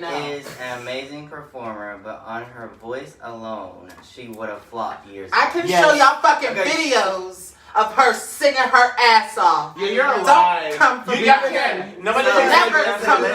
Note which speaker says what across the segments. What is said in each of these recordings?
Speaker 1: is an amazing performer, but on her voice alone, she would have flopped years ago.
Speaker 2: I can show y'all fucking videos of her singing her ass off.
Speaker 3: Yeah, you're alive.
Speaker 2: Don't come for me.
Speaker 3: Nobody
Speaker 2: never come for
Speaker 1: me.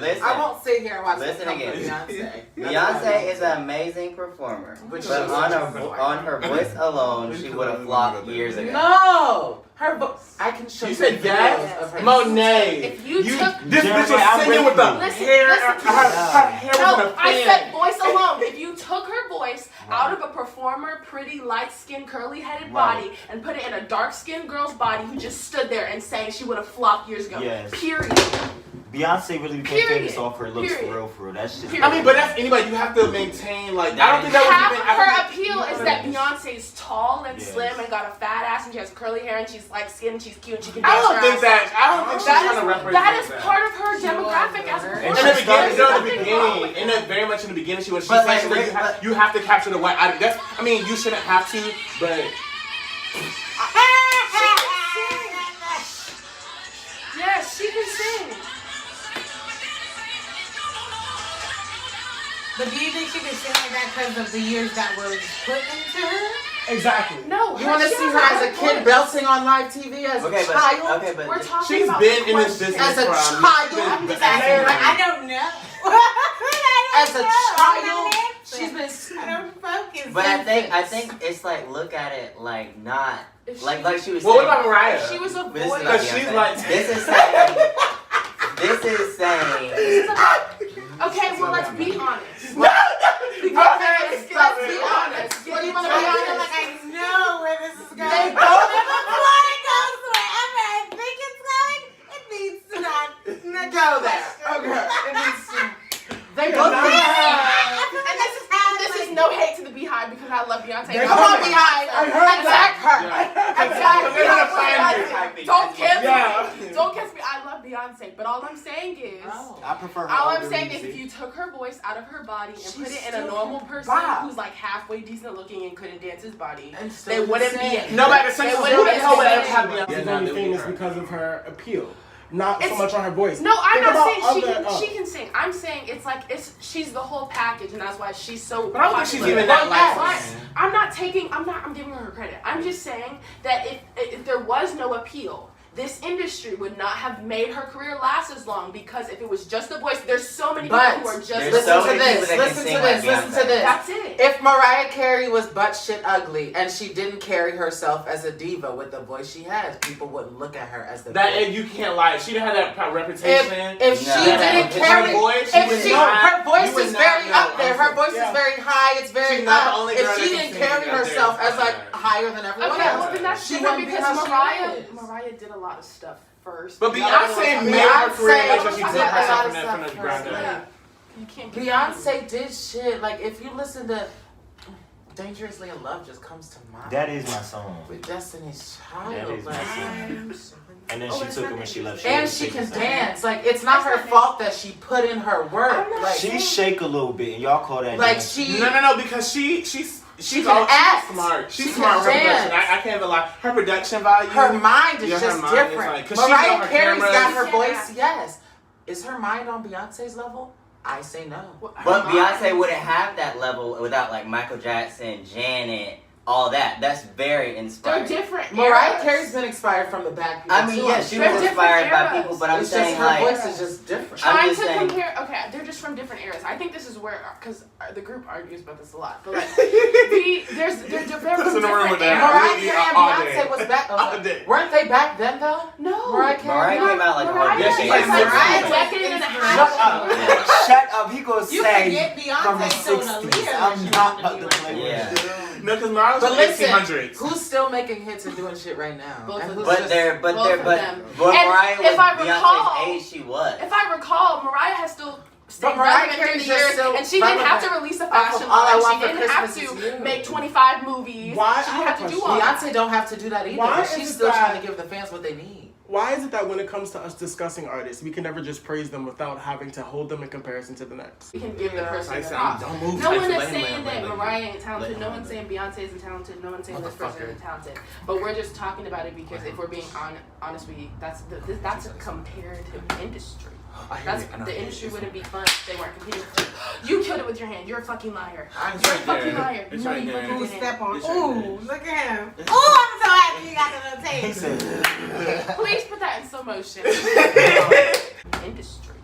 Speaker 1: Listen.
Speaker 2: I won't sit here and watch
Speaker 1: Listen again.
Speaker 2: Beyonce.
Speaker 1: Beyonce is an amazing performer, but on her voice alone, she would have flopped years ago.
Speaker 2: No! Her voice. I can show you.
Speaker 3: You said yes?
Speaker 2: Of her
Speaker 3: Monet.
Speaker 4: If you took
Speaker 3: this bitch was singing with the hair. Her hair was in a fan.
Speaker 4: I said voice alone. If you took her voice out of a performer, pretty, light-skinned, curly-headed body and put it in a dark-skinned girl's body who just stood there and sang, she would have flopped years ago.
Speaker 5: Yes.
Speaker 4: Period.
Speaker 5: Beyonce really became famous off her looks for real. That's just.
Speaker 3: I mean, but that's anybody. You have to maintain like. I don't think that
Speaker 4: half
Speaker 3: was even.
Speaker 4: Her appeal is that Beyonce's tall and slim and got a fat ass and she has curly hair and she's like skin and she's cute and she can dance.
Speaker 3: I don't think she's trying to represent
Speaker 4: that is part of her demographic as a performer.
Speaker 3: In the very much in the beginning, she was saying you have to capture the white. I mean, you shouldn't have to, but.
Speaker 4: Yes, she can sing.
Speaker 6: But do you think she can sing like that because of the years that was put into her?
Speaker 3: Exactly.
Speaker 4: No.
Speaker 2: You want to see her as a kid belting on live TV as a child?
Speaker 1: But
Speaker 4: we're talking
Speaker 3: she's
Speaker 4: about
Speaker 3: been in this business
Speaker 2: as a child.
Speaker 6: I'm just asking. I don't know.
Speaker 2: As a child, she's been.
Speaker 6: I don't focus.
Speaker 1: But I think it's like look at it like not like she was.
Speaker 3: Well, what about Mariah?
Speaker 4: She was a boy.
Speaker 3: Because she's like
Speaker 1: this is saying.
Speaker 4: Okay, well let's be honest.
Speaker 2: No,
Speaker 4: let's be honest.
Speaker 2: What do you want to be honest?
Speaker 6: Like I know where this is going.
Speaker 2: They both.
Speaker 6: Before it goes wherever I think it's going, it needs to not
Speaker 2: Go there. Okay. It needs to. They both.
Speaker 4: And this is no hate to the Beehive because I love Beyonce.
Speaker 2: Come on, Beehive. Attack her. Don't kill me.
Speaker 4: Don't kiss me. I love Beyonce, but all I'm saying is,
Speaker 5: I prefer her.
Speaker 4: all I'm saying is, if you took her voice out of her body and put it in a normal person who's like halfway decent looking and couldn't dance his body, they wouldn't be it.
Speaker 3: Nobody says who the hell would ever have Beyonce.
Speaker 7: She's only famous because of her appeal. Not so much on her voice.
Speaker 4: No, I'm not saying she can sing. I'm saying she's the whole package, and that's why she's so.
Speaker 3: But I don't think she's even that
Speaker 4: lifeless. I'm giving her credit. I'm just saying that if there was no appeal, this industry would not have made her career last as long because if it was just the voice, there's so many people who are just.
Speaker 2: Listen to this.
Speaker 4: That's it.
Speaker 2: If Mariah Carey was butt shit ugly and she didn't carry herself as a diva with the voice she has, people wouldn't look at her as the.
Speaker 3: And you can't lie. She didn't have that reputation.
Speaker 2: If she didn't carry, her voice is very up there. Her voice is very high. It's very up. If she didn't carry herself as like higher than everyone else,
Speaker 4: well then that's different because Mariah did a lot of stuff first.
Speaker 3: But Beyonce made her career like she built herself from the ground up.
Speaker 2: Beyonce did shit. Like if you listen to Dangerously in Love, just comes to mind.
Speaker 5: That is my song.
Speaker 2: With Destiny's Child.
Speaker 5: That is my song. And then she took him and she left.
Speaker 2: And she can dance. Like it's not her fault that she put in her work. Like
Speaker 5: she shake a little bit, and y'all call that.
Speaker 2: Like
Speaker 5: dancing.
Speaker 2: she.
Speaker 3: No, because she's
Speaker 2: act.
Speaker 3: Smart. She's
Speaker 2: she
Speaker 3: smart. Her
Speaker 2: dance.
Speaker 3: production. I can't even lie. Her production value.
Speaker 2: Her mind is just different.
Speaker 3: Like,
Speaker 2: Mariah Carey's got her voice. Yes. Is her mind on Beyonce's level? I say no.
Speaker 1: But Beyonce wouldn't have that level without like Michael Jackson, Janet, all that. That's very inspiring.
Speaker 4: They're different.
Speaker 2: Mariah Carey's been inspired from the back.
Speaker 1: I mean, yeah, she was inspired by people, but I'm saying
Speaker 2: her voice is just different.
Speaker 4: Trying to compare, okay, they're just from different eras. I think this is where, because the group argues about this a lot, but like, they're from different eras.
Speaker 2: Mariah Carey and Beyonce was back. Weren't they back then though?
Speaker 4: No.
Speaker 2: Mariah
Speaker 1: came out like
Speaker 4: a decade and a half.
Speaker 5: Shut up. He gonna say
Speaker 6: Beyonce
Speaker 5: from the 60s. I'm not about to play with you.
Speaker 3: No, because Mariah was in the 1800s.
Speaker 2: Who's still making hits and doing shit right now?
Speaker 1: But Mariah, Beyonce's age she was.
Speaker 4: If I recall, Mariah has still stayed relevant through the years, and she didn't have to release a fashion line. She didn't have to make 25 movies.
Speaker 7: Why?
Speaker 4: She didn't have to do all that.
Speaker 2: Beyonce don't have to do that either. But she's still trying to give the fans what they need.
Speaker 7: Why is it that when it comes to us discussing artists, we can never just praise them without having to hold them in comparison to the next?
Speaker 4: We can give the person the props. No one is saying that Mariah ain't talented. No one's saying Beyonce isn't talented. No one's saying this person isn't talented. But we're just talking about it because if we're being honest with you, that's a comparative industry. The industry wouldn't be fun if they weren't competing. You killed it with your hand. You're a fucking liar. You're a fucking liar.
Speaker 3: It's
Speaker 4: No,
Speaker 3: right
Speaker 4: you
Speaker 3: there.
Speaker 4: fucking
Speaker 6: Ooh,
Speaker 4: didn't.
Speaker 6: step on.
Speaker 3: It's right
Speaker 6: Ooh, look at him. Ooh, I'm so happy you got the notation.
Speaker 4: Please put that in slow motion. Industry.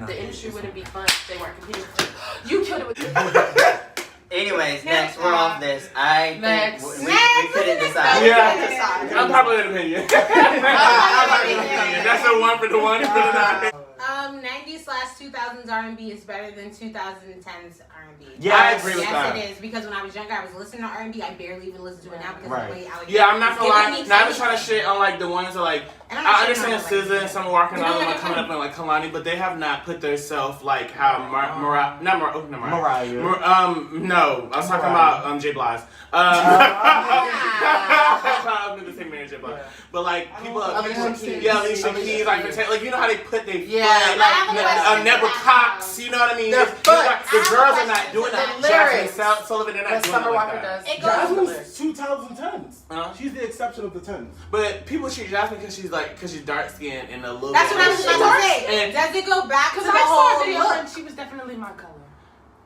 Speaker 4: The industry wouldn't be fun if they weren't competing. You killed it with your
Speaker 1: Anyways, next we're off this. I
Speaker 4: Next.
Speaker 1: think we couldn't decide.
Speaker 3: Yeah. Unpopular opinion. That's a one for the one for the nine.
Speaker 6: 90s/2000s R&B is better than 2010s R&B.
Speaker 5: Yeah,
Speaker 3: I agree with
Speaker 6: yes,
Speaker 3: that.
Speaker 6: it is. Because when I was younger, I was listening to R&B. I barely even listen to it now because
Speaker 5: Right.
Speaker 6: of the way I
Speaker 3: Yeah, I'm not gonna lie.
Speaker 6: Giving me
Speaker 3: Not even trying to
Speaker 6: something.
Speaker 3: shit on like the ones that like.
Speaker 6: And I'm not
Speaker 3: I
Speaker 6: shitting on
Speaker 3: understand
Speaker 6: it, like-
Speaker 3: SZA and Summer Walker and all them like coming up in like Kalani, but they have not put themselves like how Mariah. No, I was talking about J. Blige. I meant to say Mary J. Blige, but like people,
Speaker 2: Alicia Keys.
Speaker 3: Alicia Keys, like you know how they put their
Speaker 6: I have a question
Speaker 3: Never
Speaker 6: for
Speaker 3: Cox, you know what I mean?
Speaker 2: Their
Speaker 3: It's
Speaker 2: foot.
Speaker 3: like, the
Speaker 6: I have
Speaker 3: girls
Speaker 6: a
Speaker 3: are not
Speaker 6: question
Speaker 3: doing
Speaker 6: for
Speaker 3: that.
Speaker 2: the
Speaker 3: Jasmine
Speaker 2: lyrics.
Speaker 3: Sullivan, they're not
Speaker 2: But
Speaker 3: doing
Speaker 2: Summer
Speaker 3: it like
Speaker 2: Walker
Speaker 3: that.
Speaker 2: does.
Speaker 6: It goes
Speaker 7: Jasmine's 2010s.
Speaker 3: Huh?
Speaker 7: She's the exception of the 10s.
Speaker 3: But people treat Jasmine because she's dark skinned and a little.
Speaker 6: That's
Speaker 3: bit
Speaker 6: what I was about to say.
Speaker 3: And-
Speaker 6: Does it go back to
Speaker 4: Because
Speaker 6: the
Speaker 4: I saw a
Speaker 6: whole
Speaker 4: video
Speaker 6: look?
Speaker 4: and she was definitely my color.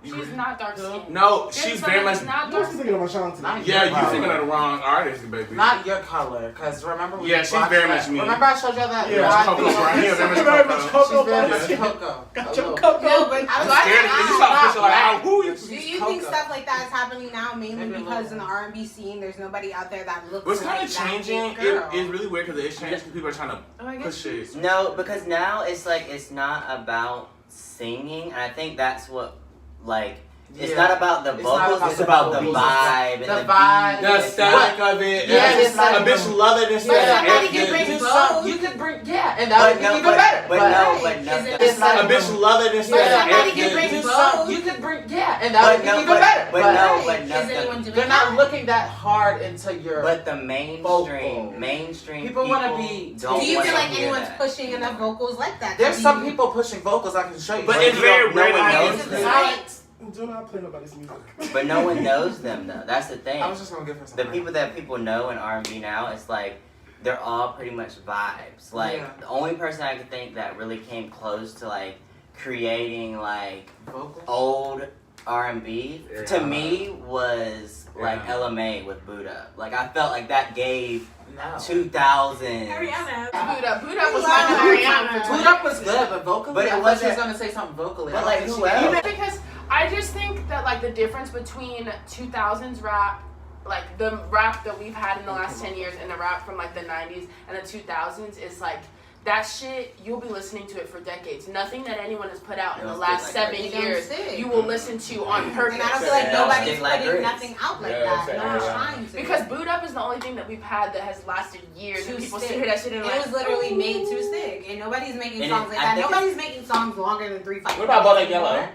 Speaker 4: She's not dark skinned.
Speaker 3: No, she's very much.
Speaker 4: not
Speaker 7: I
Speaker 4: dark
Speaker 7: was thinking of Ashanti.
Speaker 3: Yeah, you thinking of the wrong artist, baby.
Speaker 2: Not your color, because remember we
Speaker 3: Yeah, she's
Speaker 2: watched
Speaker 3: very
Speaker 2: that-
Speaker 3: much me.
Speaker 2: Remember I showed you that?
Speaker 3: Yeah,
Speaker 2: live
Speaker 3: Coco
Speaker 2: video?
Speaker 3: right here. Very much
Speaker 7: Very much
Speaker 3: Coco.
Speaker 7: Coco.
Speaker 2: She's very
Speaker 7: Got
Speaker 2: much Coco.
Speaker 7: your
Speaker 2: A
Speaker 7: Coco.
Speaker 6: No, but
Speaker 3: I'm
Speaker 6: I
Speaker 3: scared of you. You saw a picture like, how who you?
Speaker 6: Do you think
Speaker 2: Coco.
Speaker 6: stuff like that is happening now mainly
Speaker 2: Maybe a
Speaker 6: because
Speaker 2: little.
Speaker 6: in the R&B scene there's nobody out there that looks
Speaker 3: What's
Speaker 6: like
Speaker 3: kind of
Speaker 6: that
Speaker 3: changing?
Speaker 6: big girl?
Speaker 3: It's really weird because it's changing. People are trying to
Speaker 4: Oh, I
Speaker 3: push
Speaker 4: guess.
Speaker 3: shit.
Speaker 1: No, because now it's like it's not about singing, and I think that's what like. It's
Speaker 2: Yeah.
Speaker 1: not about the
Speaker 2: It's not
Speaker 1: vocals,
Speaker 2: about
Speaker 1: it's
Speaker 2: the
Speaker 1: about the
Speaker 2: vocals.
Speaker 1: vibe and
Speaker 2: The
Speaker 1: the
Speaker 2: vibe.
Speaker 1: beat.
Speaker 3: The aesthetic of it.
Speaker 2: Yeah,
Speaker 3: and
Speaker 2: it's not
Speaker 3: a bitch
Speaker 2: even-
Speaker 3: love it
Speaker 6: But
Speaker 3: instead
Speaker 6: somebody
Speaker 3: of
Speaker 6: can bring
Speaker 3: it.
Speaker 6: both.
Speaker 2: You could bring, yeah, and
Speaker 1: But
Speaker 2: that would be
Speaker 1: no,
Speaker 2: even
Speaker 1: but-
Speaker 2: better.
Speaker 1: but
Speaker 2: But
Speaker 1: no,
Speaker 6: Right.
Speaker 1: but no.
Speaker 6: Is it-
Speaker 2: it's not
Speaker 3: A bitch love it
Speaker 2: Yeah,
Speaker 3: instead of
Speaker 6: somebody can
Speaker 3: it.
Speaker 6: bring
Speaker 2: do
Speaker 6: both.
Speaker 2: some, you could bring, yeah, and that
Speaker 1: But
Speaker 2: would be
Speaker 1: no,
Speaker 2: even
Speaker 1: but-
Speaker 2: better.
Speaker 1: but
Speaker 2: But
Speaker 1: no,
Speaker 6: Right.
Speaker 1: but no,
Speaker 6: Is anyone doing
Speaker 2: they're not
Speaker 6: that?
Speaker 2: looking that hard into your.
Speaker 1: But the
Speaker 2: Vocal.
Speaker 1: mainstream
Speaker 2: People wanna be-
Speaker 1: don't
Speaker 6: Do you
Speaker 1: wanna
Speaker 6: feel like
Speaker 1: hear
Speaker 6: anyone's
Speaker 1: that.
Speaker 6: pushing enough vocals like that?
Speaker 2: There's
Speaker 6: Do
Speaker 2: some
Speaker 6: you-
Speaker 2: people pushing vocals I can show you.
Speaker 3: But
Speaker 1: But
Speaker 3: it's
Speaker 1: you
Speaker 3: very
Speaker 1: don't- no
Speaker 3: rare
Speaker 1: one
Speaker 3: that
Speaker 1: knows
Speaker 6: Is it the
Speaker 1: them.
Speaker 6: site?
Speaker 7: Do not play nobody's music.
Speaker 1: But no one knows them though. That's the thing.
Speaker 2: I was just gonna give her some.
Speaker 1: The people that people know in R&B now, it's like they're all pretty much vibes. Like
Speaker 2: Yeah.
Speaker 1: the only person I could think that really came close to like creating like
Speaker 2: vocals.
Speaker 1: old R&B to me was like
Speaker 3: Yeah.
Speaker 1: LMA with Buddha. Like I felt like that gave
Speaker 2: No.
Speaker 1: 2000s.
Speaker 6: Ariana.
Speaker 4: Buddha was
Speaker 6: We
Speaker 4: my
Speaker 6: love
Speaker 4: Ariana.
Speaker 2: Boot Up was good, but vocally,
Speaker 1: But it
Speaker 2: I thought she was
Speaker 1: wasn't-
Speaker 2: gonna say something vocally.
Speaker 1: but
Speaker 2: I don't
Speaker 1: like,
Speaker 2: think
Speaker 1: who
Speaker 2: she
Speaker 1: else?
Speaker 2: did.
Speaker 4: Because I just think that like the difference between 2000s rap, like the rap that we've had in the last 10 years and the rap from like the 90s and the 2000s is like that shit, you'll be listening to it for decades. Nothing that anyone has put out in the
Speaker 1: It'll
Speaker 4: last
Speaker 1: stick like
Speaker 4: 7
Speaker 6: It don't
Speaker 4: years
Speaker 6: stick.
Speaker 4: you will listen to on purpose.
Speaker 6: And I don't feel like
Speaker 1: It'll
Speaker 6: nobody's
Speaker 1: stick like
Speaker 6: putting
Speaker 1: grits.
Speaker 6: nothing out like
Speaker 3: Yeah,
Speaker 6: that.
Speaker 3: exactly.
Speaker 6: No one's
Speaker 3: Yeah.
Speaker 6: trying to.
Speaker 4: Because Boot Up is the only thing that we've had that has lasted years and
Speaker 6: To
Speaker 4: people
Speaker 6: stick.
Speaker 4: still hear that shit and
Speaker 6: It
Speaker 4: like,
Speaker 6: was literally
Speaker 4: "Ooh."
Speaker 6: made to stick, and nobody's making
Speaker 1: And
Speaker 6: songs
Speaker 1: it-
Speaker 6: like
Speaker 1: I
Speaker 6: that.
Speaker 1: think
Speaker 6: Nobody's making songs longer than 3 5
Speaker 3: What about Bodak Yellow?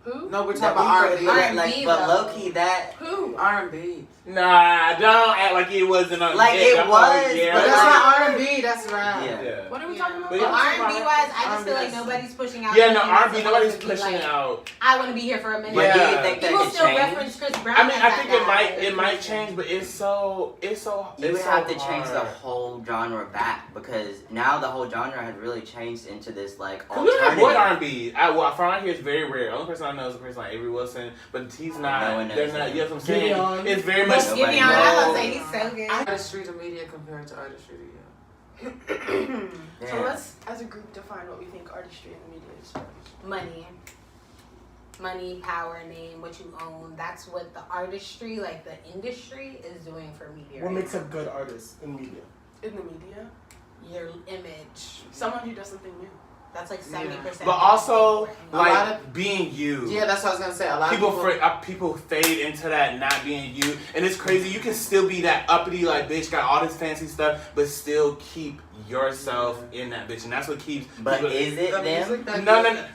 Speaker 4: Who?
Speaker 2: No, we're
Speaker 1: That
Speaker 2: talking about
Speaker 1: we
Speaker 2: R&B.
Speaker 1: forget, like,
Speaker 6: R&B
Speaker 1: but
Speaker 6: though.
Speaker 1: low key that
Speaker 4: Who?
Speaker 2: R&B.
Speaker 3: Nah, don't act like it wasn't on.
Speaker 1: Like, it was,
Speaker 3: Yeah,
Speaker 2: But
Speaker 1: but
Speaker 2: that's
Speaker 1: like-
Speaker 2: not R&B. That's rap.
Speaker 1: yeah.
Speaker 3: Yeah.
Speaker 4: What are we
Speaker 6: Yeah.
Speaker 4: talking about?
Speaker 3: But
Speaker 6: But
Speaker 3: yeah.
Speaker 6: R&B wise, I just feel like
Speaker 2: R&B.
Speaker 6: nobody's pushing out.
Speaker 3: Yeah, no,
Speaker 6: anything that's
Speaker 3: R&B, nobody's
Speaker 6: supposed to be
Speaker 3: pushing
Speaker 6: like,
Speaker 3: it out.
Speaker 6: I want to be here for a minute.
Speaker 1: But do
Speaker 3: Yeah.
Speaker 1: you think that
Speaker 6: People
Speaker 1: could
Speaker 6: still
Speaker 1: change?
Speaker 6: reference Chris Brown.
Speaker 3: I mean,
Speaker 6: as
Speaker 3: I
Speaker 6: that
Speaker 3: think
Speaker 6: guy.
Speaker 3: it might change, but it's so.
Speaker 1: You
Speaker 3: it's
Speaker 1: would
Speaker 3: so
Speaker 1: have to change the
Speaker 3: hard.
Speaker 1: whole genre back because now the whole genre had really changed into this like
Speaker 3: We don't have boy
Speaker 1: alternative.
Speaker 3: R&B. Well, from out here, it's very rare. The only person I know is a person like Avery Wilson, but he's not.
Speaker 1: No one knows
Speaker 3: they're
Speaker 1: him.
Speaker 3: not. You know what I'm saying?
Speaker 7: Gideon.
Speaker 3: It's very much.
Speaker 1: Nobody
Speaker 6: Give me on. I was
Speaker 1: knows.
Speaker 6: say he's so good.
Speaker 2: Artistry to media compared to artistry to you.
Speaker 4: So
Speaker 1: Yeah.
Speaker 4: let's, as a group, define what we think artistry and media is.
Speaker 6: Money, power, name, what you own. That's what the artistry, like the industry, is doing for media.
Speaker 7: What
Speaker 6: right
Speaker 7: makes a
Speaker 6: now.
Speaker 7: good artist in media?
Speaker 4: In the media,
Speaker 6: Your image.
Speaker 4: someone who does something new.
Speaker 6: That's like 70%.
Speaker 3: But also,
Speaker 2: A lot
Speaker 3: like being you.
Speaker 2: Yeah, that's what I was gonna say. A lot
Speaker 3: People
Speaker 2: of people.
Speaker 3: people fade into that not being you, and it's crazy. You can still be that uppity like bitch, got all this fancy stuff, but still keep yourself in that bitch, and that's what keeps.
Speaker 1: But
Speaker 3: people-
Speaker 1: is it
Speaker 2: The
Speaker 1: them?
Speaker 2: music that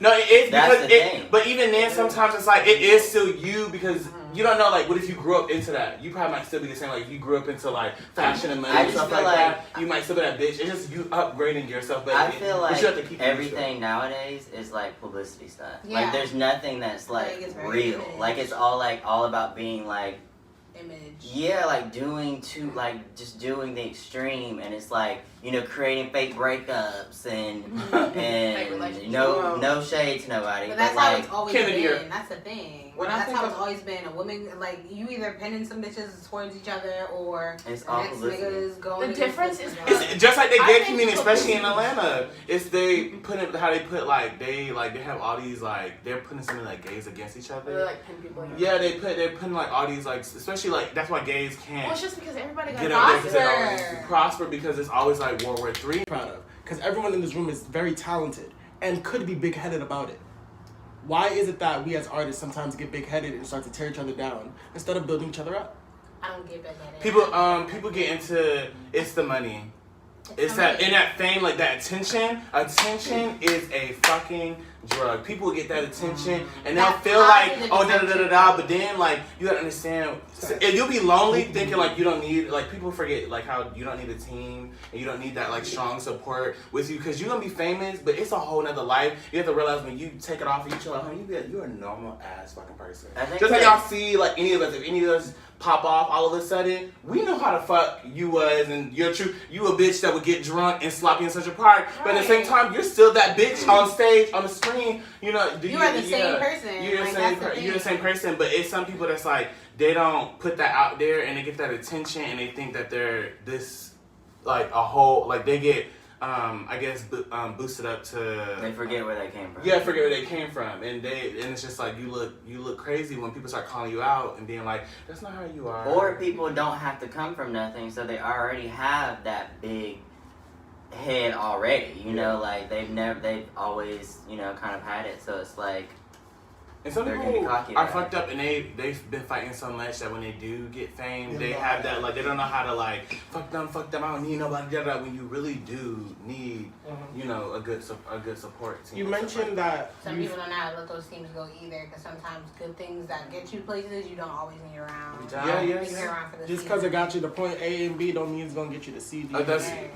Speaker 3: No, it is
Speaker 1: That's
Speaker 3: because
Speaker 1: the
Speaker 3: it.
Speaker 1: thing.
Speaker 3: But even then, sometimes it's like it is still you because you don't know. Like, what if you grew up into that? You probably might still be the same. Like, if you grew up into like fashion and money
Speaker 1: I
Speaker 3: and
Speaker 1: just
Speaker 3: stuff
Speaker 1: feel
Speaker 3: like
Speaker 1: like-
Speaker 3: that, you might still be that bitch. It's just you upgrading yourself. But
Speaker 1: I feel
Speaker 3: but
Speaker 1: like
Speaker 3: you have to keep
Speaker 1: everything nowadays is like publicity stuff.
Speaker 6: Yeah.
Speaker 1: Like there's nothing that's
Speaker 6: Like,
Speaker 1: like
Speaker 6: it's very
Speaker 1: real.
Speaker 6: image.
Speaker 1: Like it's all about being like
Speaker 6: Image.
Speaker 1: yeah, like doing to like just doing the extreme, and it's like creating fake breakups and
Speaker 4: Fake relationships.
Speaker 1: no shade to nobody.
Speaker 6: But that's
Speaker 1: but
Speaker 6: how
Speaker 1: like,
Speaker 6: it's always
Speaker 3: Kennedy here.
Speaker 6: been. That's the thing.
Speaker 2: When I
Speaker 6: That's
Speaker 2: think
Speaker 6: how
Speaker 2: of-
Speaker 6: it's always been. A woman, like, you either pinning some bitches towards each other or
Speaker 1: It's
Speaker 6: the
Speaker 1: all
Speaker 6: next
Speaker 1: publicity.
Speaker 6: niggas going
Speaker 4: The
Speaker 6: against
Speaker 4: difference
Speaker 6: this
Speaker 4: is-
Speaker 6: girl.
Speaker 3: It's just like the
Speaker 4: I
Speaker 3: gay
Speaker 4: think
Speaker 3: community, especially in
Speaker 4: publicity-
Speaker 3: Atlanta. It's they put it how they put like they have all these like they're putting something like gays against each
Speaker 4: Or
Speaker 3: other.
Speaker 4: like pin people. Against.
Speaker 3: Yeah, they're putting like all these like especially like that's why gays
Speaker 4: Well,
Speaker 3: can't
Speaker 4: it's just because everybody got
Speaker 3: get up there because they
Speaker 6: prosper.
Speaker 3: always prosper because it's always like World War III.
Speaker 7: Proud of, because everyone in this room is very talented and could be big-headed about it. Why is it that we as artists sometimes get big-headed and start to tear each other down instead of building each other up?
Speaker 6: I don't get that.
Speaker 3: People get into it's the money. It's that in that fame, like that attention. Attention is a fucking drug. People get that attention and they'll
Speaker 6: That
Speaker 3: feel like,
Speaker 6: positive
Speaker 3: oh, da da da da
Speaker 6: attention.
Speaker 3: da. But then, like, you gotta understand, if you'll be lonely thinking like you don't need, like, people forget like how you don't need a team and you don't need that like strong support with you because you're gonna be famous, but it's a whole nother life. You have to realize when you take it off of you, chill at home, you're a normal ass fucking person.
Speaker 1: I think
Speaker 3: Just like
Speaker 1: that-
Speaker 3: y'all see, like any of us, if any of us pop off all of a sudden, we know how the fuck you was and you're true. You a bitch that would get drunk and sloppy in Central Park, but at the same time, you're still that bitch on stage, on the screen. You know,
Speaker 6: You are the same person.
Speaker 3: You're
Speaker 6: Like,
Speaker 3: the same.
Speaker 6: that's the
Speaker 3: You're the
Speaker 6: thing.
Speaker 3: same person, but it's some people that's like they don't put that out there and they get that attention and they think that they're this like a whole like they get I guess boosted up to.
Speaker 1: They forget where they came from.
Speaker 3: Yeah, forget where they came from, and it's just like you look crazy when people start calling you out and being like, "That's not how you are."
Speaker 1: Or people don't have to come from nothing, so they already have that big head already. You know, like they've always kind of had it. So it's like.
Speaker 3: And some
Speaker 1: They're gonna be
Speaker 3: people
Speaker 1: cocky
Speaker 3: are
Speaker 1: about
Speaker 3: fucked
Speaker 1: it.
Speaker 3: up, and they've been fighting so much that when they do get fame,
Speaker 7: Yeah.
Speaker 3: they have that like they don't know how to like fuck them. I don't need nobody. Da, da, da, when you really do need, a good support team.
Speaker 7: You mentioned that
Speaker 6: Some people don't know how to let those teams go either, because sometimes good things that get you places you don't always need around.
Speaker 3: Yeah,
Speaker 6: You
Speaker 3: yes.
Speaker 6: need around for the
Speaker 7: just because it got you to point A and B don't mean it's going to get you to C, D,
Speaker 3: Oh, that's-
Speaker 7: and E.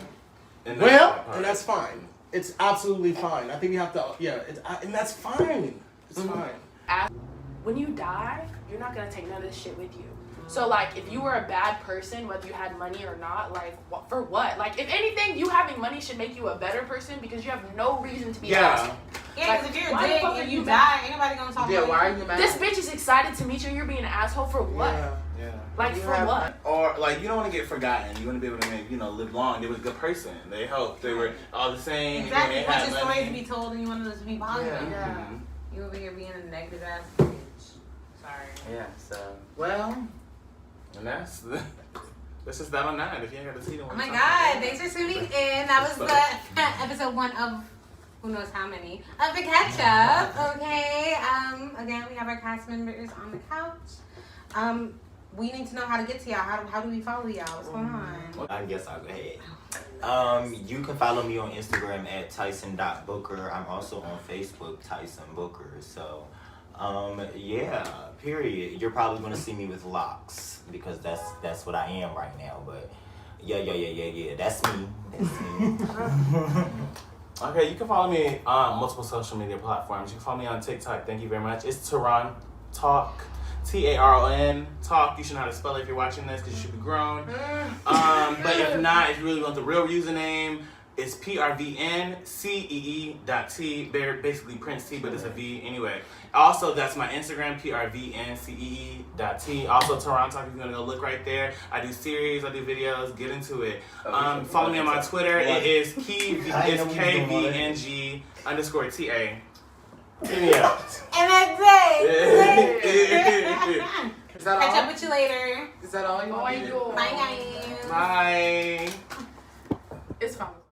Speaker 3: And
Speaker 7: Well,
Speaker 3: that part.
Speaker 7: and that's fine. It's absolutely fine. I think we have to, and that's fine. It's fine.
Speaker 4: When you die, you're not gonna take none of this shit with you. So like, if you were a bad person, whether you had money or not, like, for what? Like, if anything, you having money should make you a better person because you have no reason to be an asshole.
Speaker 6: Yeah, because if you're
Speaker 4: Why
Speaker 6: a
Speaker 4: the
Speaker 6: dick
Speaker 4: fuck are
Speaker 6: and
Speaker 4: you
Speaker 6: you
Speaker 4: mad?
Speaker 6: die, ain't nobody gonna talk
Speaker 2: Yeah,
Speaker 6: about
Speaker 2: why are
Speaker 6: you.
Speaker 2: you mad?
Speaker 4: This bitch is excited to meet you and you're being an asshole for what?
Speaker 3: Yeah.
Speaker 4: Like,
Speaker 2: You
Speaker 4: for
Speaker 2: have-
Speaker 4: what?
Speaker 3: Or like you don't want to get forgotten. You want to be able to make live long. They were a good person. They helped. They were all the same.
Speaker 6: Exactly.
Speaker 3: They
Speaker 6: You want
Speaker 3: had
Speaker 6: your story to
Speaker 3: money.
Speaker 6: be told and you want us to be positive.
Speaker 2: Yeah.
Speaker 3: Mhm.
Speaker 6: You over here being a negative ass bitch. Sorry.
Speaker 1: Yeah. So.
Speaker 2: Well,
Speaker 3: And that's just that on that. If you ain't got to see them.
Speaker 6: Oh my god, thanks for tuning in. That was the episode 1 of who knows how many of the catch up. Okay. Again, we have our cast members on the couch. We need to know how to get to y'all. How do we follow y'all? What's going on?
Speaker 5: I guess I'll go ahead. You can follow me on Instagram at Tyson.Booker. I'm also on Facebook, Tyson Booker. So, yeah, period. You're probably gonna see me with locks because that's what I am right now. But yeah. That's me.
Speaker 3: Okay, you can follow me on multiple social media platforms. You can follow me on TikTok. Thank you very much. It's Taron Talk. Taron Talk. You should know how to spell it if you're watching this because you should be grown. But if not, if you really want the real username, it's PRVNCEE.T. Basically Prince T, but it's a V anyway. Also, that's my Instagram, PRVNCEE.T. Also, Taron Talk, if you're gonna go look right there. I do series, I do videos, get into it. Follow me on my Twitter. It is KVNG_TA. Hit me up.
Speaker 6: And that's it.
Speaker 2: is that
Speaker 6: Catch
Speaker 2: all?
Speaker 6: up with you later.
Speaker 2: Is that all you want?
Speaker 4: Bye, yo.
Speaker 6: Bye, guys.
Speaker 3: Bye.
Speaker 4: It's fine.